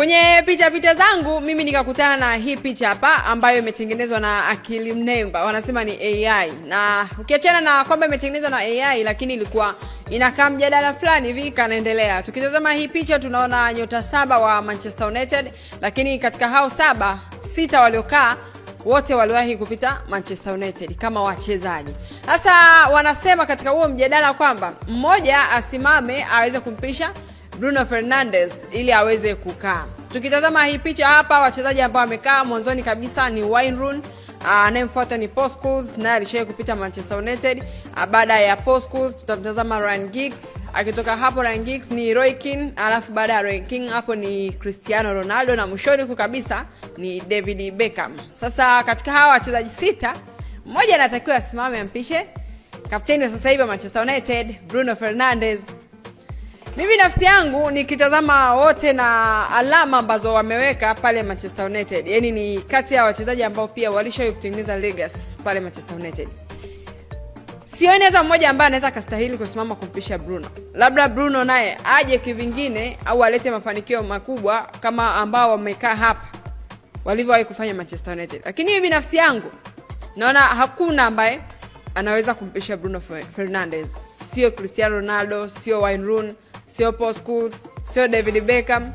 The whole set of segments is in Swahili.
Kwenye picha zangu mimi nikakutana na hii picha hapa ambayo imetengenezwa na akili mnemba. Wanasema ni AI. Na ukiachana na kwamba imetengenezwa na AI, lakini ilikuwa inakaa mjadala fulani hivi kanaendelea. Tukitazama hii picha tunaona nyota 7 wa Manchester United, lakini katika hao 7, 6 waliokaa wote waliwahi kupita Manchester United kama wachezaji. Sasa wanasema katika huo mjadala kwamba mmoja asimame aweze kumpisha Bruno Fernandes ili aweze kukaa. Tukitazama hii picha hapa, wachezaji ambao wamekaa mwanzoni kabisa ni Wayne Rooney, anayemfuata ni Paul Scholes, naye alishawahi kupita Manchester United. Baada ya Paul Scholes tutamtazama Ryan Giggs, akitoka hapo Ryan Giggs ni Roy Keane, alafu baada ya Roy Keane hapo ni Cristiano Ronaldo, na mwishoni huko kabisa ni David Beckham. Sasa katika hawa wachezaji 6, mmoja anatakiwa asimame ampishe kapteni wa sasa hivi wa Manchester United, Bruno Fernandes. Mimi nafsi yangu nikitazama wote na alama ambazo wameweka pale Manchester United, yani ni kati ya wachezaji ambao pia walishawahi kutengeneza legacy pale Manchester United, sioni hata mmoja ambaye anaweza kustahili kusimama kumpisha Bruno. Labda Bruno naye aje kivingine au alete mafanikio makubwa kama ambao wamekaa hapa walivyowahi kufanya Manchester United, lakini mimi nafsi yangu naona hakuna ambaye anaweza kumpisha Bruno Fernandes. Sio Cristiano Ronaldo, sio Wayne Rooney, sio Paul Scholes, sio David Beckham,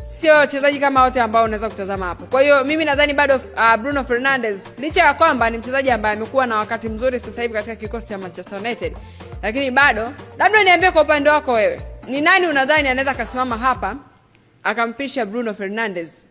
sio wachezaji kama wote ambao unaweza kutazama hapo. Kwa hiyo mimi nadhani bado Bruno Fernandes, licha ya kwamba ni mchezaji ambaye amekuwa na wakati mzuri sasa hivi katika kikosi cha Manchester United, lakini bado, labda niambie kwa upande wako wewe, ni nani unadhani anaweza kasimama hapa akampisha Bruno Fernandes?